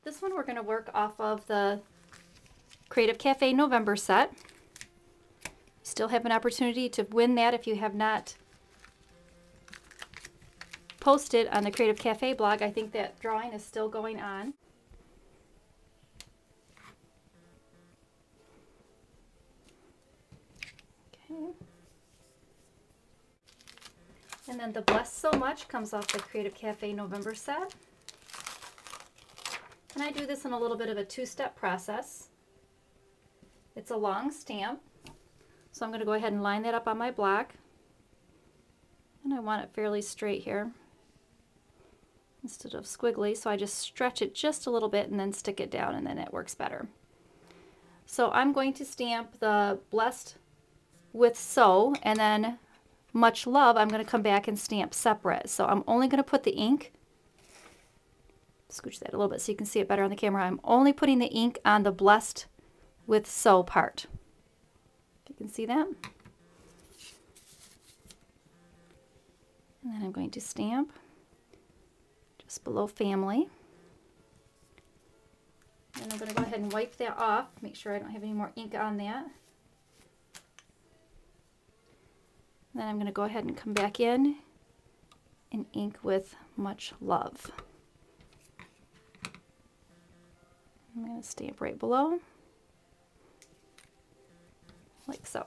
This one we're going to work off of the Creative Cafe November set. You still have an opportunity to win that if you have not posted on the Creative Cafe blog. I think that drawing is still going on. Okay. And then the Bless So Much comes off the Creative Cafe November set. And I do this in a little bit of a two-step process. It's a long stamp, so I'm going to go ahead and line that up on my block. And I want it fairly straight here instead of squiggly, so I just stretch it just a little bit and then stick it down, and then it works better. So I'm going to stamp the Blessed with So, and then Much Love I'm going to come back and stamp separate. So I'm only going to put the ink, scooch that a little bit so you can see it better on the camera. I'm only putting the ink on the Blessed with So part. If you can see that. And then I'm going to stamp just below Family. And I'm going to go ahead and wipe that off, make sure I don't have any more ink on that. And then I'm going to go ahead and come back in and ink with Much Love. I'm going to stamp right below, like so.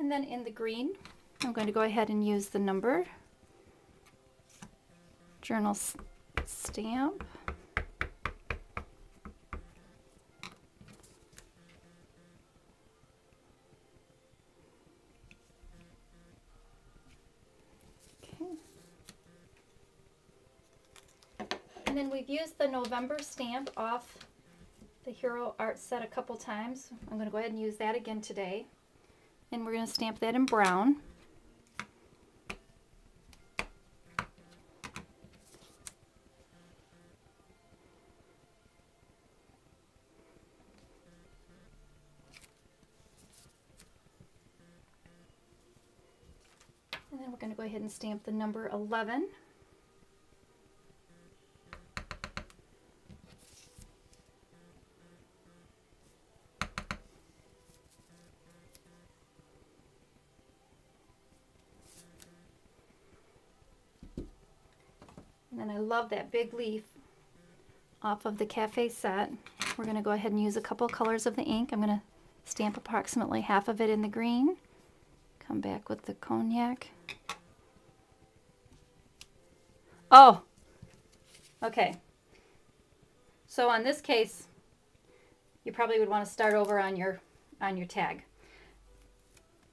And then in the green, I'm going to go ahead and use the number journal stamp. Okay. And then we've used the November stamp off the Hero Art set a couple times. I'm going to go ahead and use that again today. And we're going to stamp that in brown. And then we're going to go ahead and stamp the number 11. And I love that big leaf off of the Cafe set. We're going to go ahead and use a couple colors of the ink. I'm going to stamp approximately half of it in the green. Come back with the cognac. Oh, okay. So on this case, you probably would want to start over on your tag.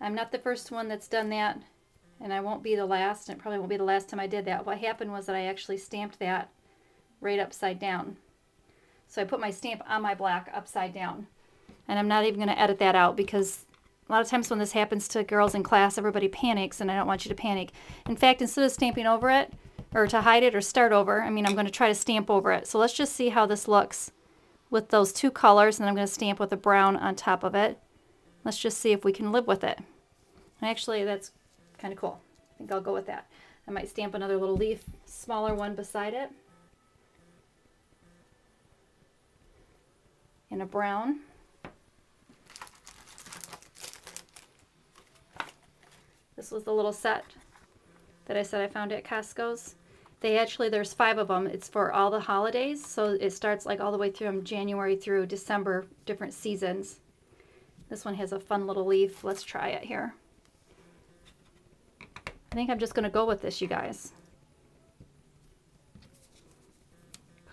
I'm not the first one that's done that, and I won't be the last, and it probably won't be the last time I did that. What happened was that I actually stamped that right upside down. So I put my stamp on my block upside down. And I'm not even going to edit that out, because a lot of times when this happens to girls in class, everybody panics, and I don't want you to panic. In fact, instead of stamping over it, or to hide it or start over, I'm going to try to stamp over it. So let's just see how this looks with those two colors, and I'm going to stamp with a brown on top of it. Let's just see if we can live with it. And actually, that's kind of cool. I think I'll go with that. I might stamp another little leaf, smaller one beside it, in a brown. This was the little set that I said I found at Costco's. There's 5 of them. It's for all the holidays, so it starts like all the way through January through December, different seasons. This one has a fun little leaf. Let's try it here. I think I'm just going to go with this, you guys.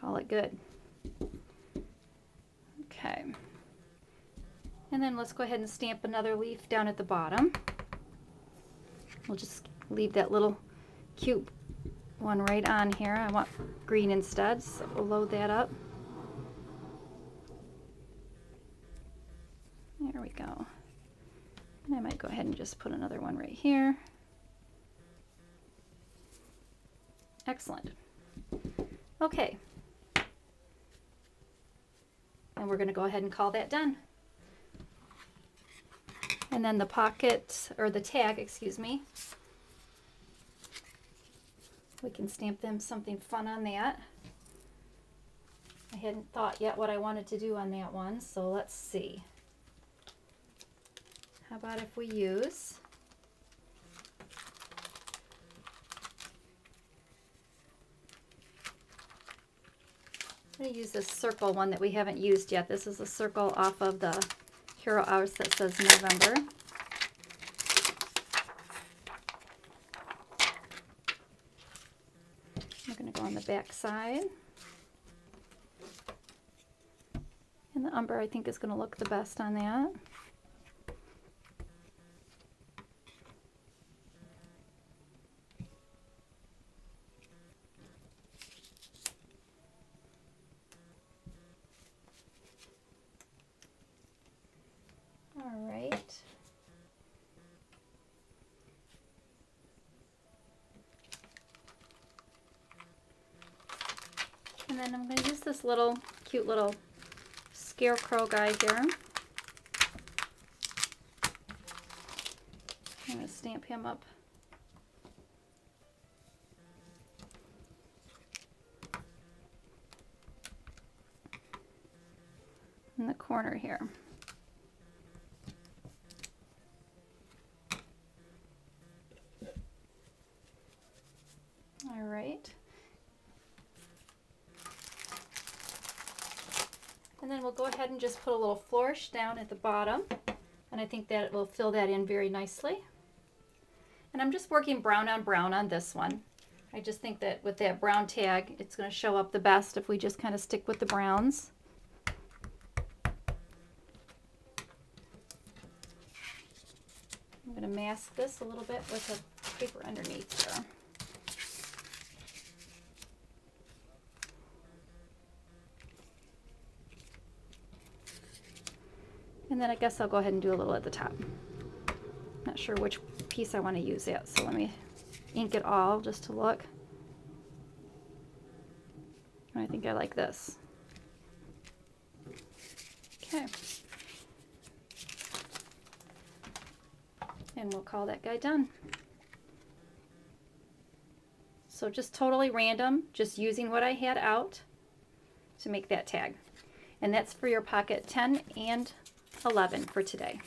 Call it good. Okay. And then let's go ahead and stamp another leaf down at the bottom. We'll just leave that little cute one right on here. I want green instead, so we'll load that up. There we go. And I might go ahead and just put another one right here. Excellent. Okay. And we're going to go ahead and call that done. And then the pocket, or the tag, excuse me. We can stamp them something fun on that. I hadn't thought yet what I wanted to do on that one, so let's see. How about if we use I'm going to use this circle one that we haven't used yet. This is a circle off of the Hero Hours that says November. I'm going to go on the back side. And the umber I think is going to look the best on that. All right. And then I'm going to use this little cute little scarecrow guy here. I'm going to stamp him up. In the corner here. All right. And then we'll go ahead and just put a little flourish down at the bottom. And I think that will fill that in very nicely. And I'm just working brown on this one. I just think that with that brown tag, it's going to show up the best if we just kind of stick with the browns. I'm going to mask this a little bit with a paper underneath here. And then I guess I'll go ahead and do a little at the top. Not sure which piece I want to use yet, so let me ink it all just to look. I think I like this. Okay. And we'll call that guy done. So just totally random, just using what I had out to make that tag. And that's for your pocket 10 and 11 for today.